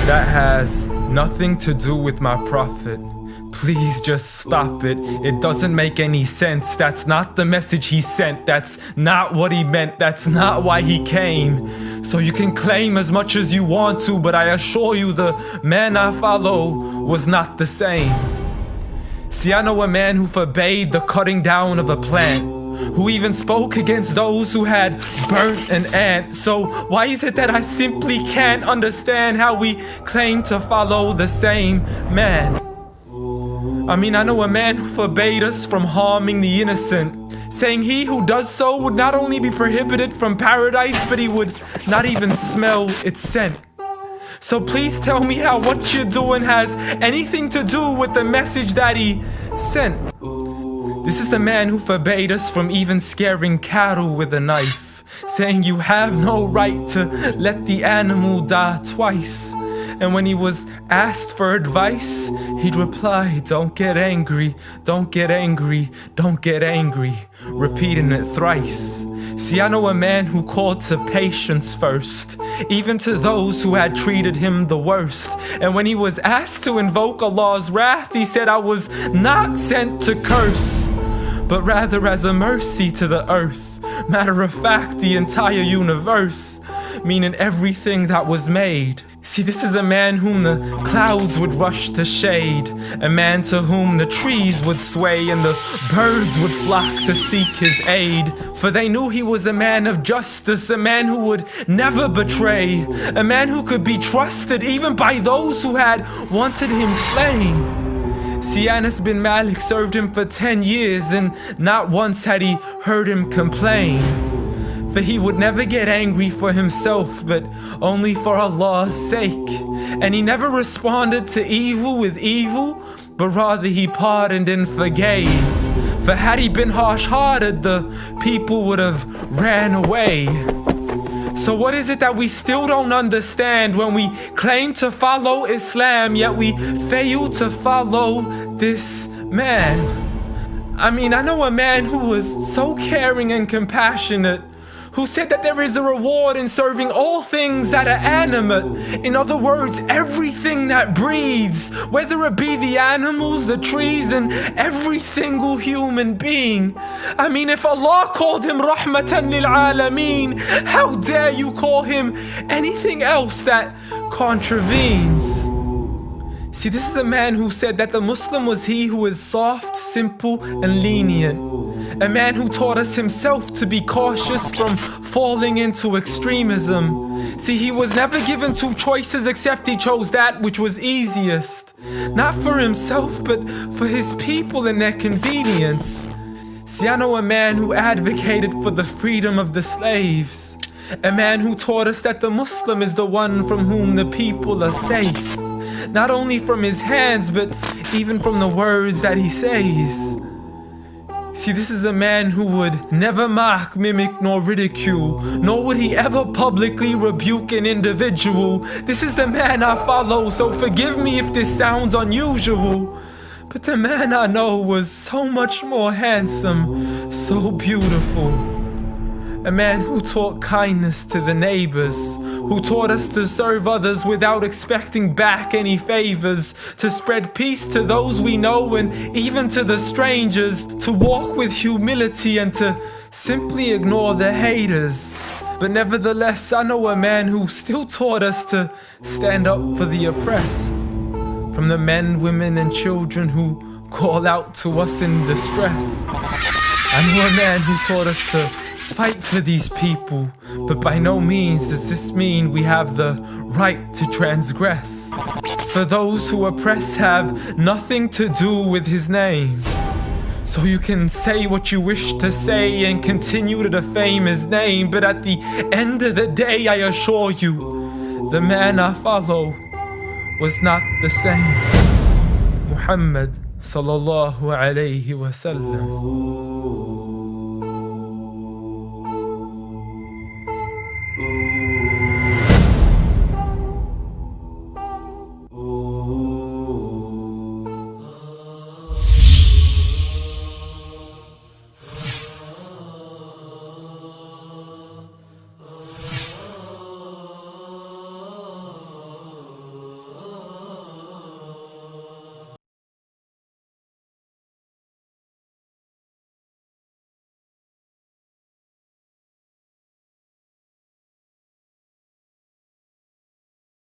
That has nothing to do with my prophet. Please just stop it. It doesn't make any sense. That's not the message he sent. That's not what he meant. That's not why he came. So you can claim as much as you want to, but I assure you the man I follow was not the same. See, I know a man who forbade the cutting down of a plant, who even spoke against those who had burnt an ant. So why is it that I simply can't understand how we claim to follow the same man? I mean, I know a man who forbade us from harming the innocent, saying he who does so would not only be prohibited from paradise, but he would not even smell its scent. So please tell me how what you're doing has anything to do with the message that he sent. This is the man who forbade us from even scaring cattle with a knife, saying you have no right to let the animal die twice. And when he was asked for advice, he'd reply, don't get angry, don't get angry, don't get angry, repeating it thrice. See, I know a man who called to patience first, even to those who had treated him the worst. And when he was asked to invoke Allah's wrath, he said, I was not sent to curse, but rather as a mercy to the earth. Matter of fact, the entire universe, meaning everything that was made. See, this is a man whom the clouds would rush to shade, a man to whom the trees would sway and the birds would flock to seek his aid. For they knew he was a man of justice, a man who would never betray, a man who could be trusted even by those who had wanted him slain. See, Anas bin Malik served him for 10 years and not once had he heard him complain. For he would never get angry for himself, but only for Allah's sake. And he never responded to evil with evil, but rather he pardoned and forgave. For had he been harsh-hearted, the people would have ran away. So what is it that we still don't understand when we claim to follow Islam, yet we fail to follow this man? I mean, I know a man who was so caring and compassionate, who said that there is a reward in serving all things that are animate. In other words, everything that breathes, whether it be the animals, the trees, and every single human being. I mean, if Allah called him Rahmatan lil Alameen, how dare you call him anything else that contravenes? See, this is a man who said that the Muslim was he who is soft, simple, and lenient. A man who taught us himself to be cautious from falling into extremism. See, he was never given two choices except he chose that which was easiest. Not for himself, but for his people and their convenience. See, I know a man who advocated for the freedom of the slaves. A man who taught us that the Muslim is the one from whom the people are safe. Not only from his hands, but even from the words that he says. See, this is a man who would never mock, mimic, nor ridicule, nor would he ever publicly rebuke an individual. This is the man I follow, so forgive me if this sounds unusual. But the man I know was so much more handsome, so beautiful. A man who taught kindness to the neighbors, who taught us to serve others without expecting back any favors, to spread peace to those we know and even to the strangers, to walk with humility and to simply ignore the haters. But nevertheless, I know a man who still taught us to stand up for the oppressed. From the men, women, and children who call out to us in distress. I know a man who taught us to fight for these people, but by no means does this mean we have the right to transgress. For those who oppress have nothing to do with his name. So you can say what you wish to say and continue to defame his name, but at the end of the day, I assure you, the man I follow was not the same. Muhammad sallallahu alayhi wa sallam.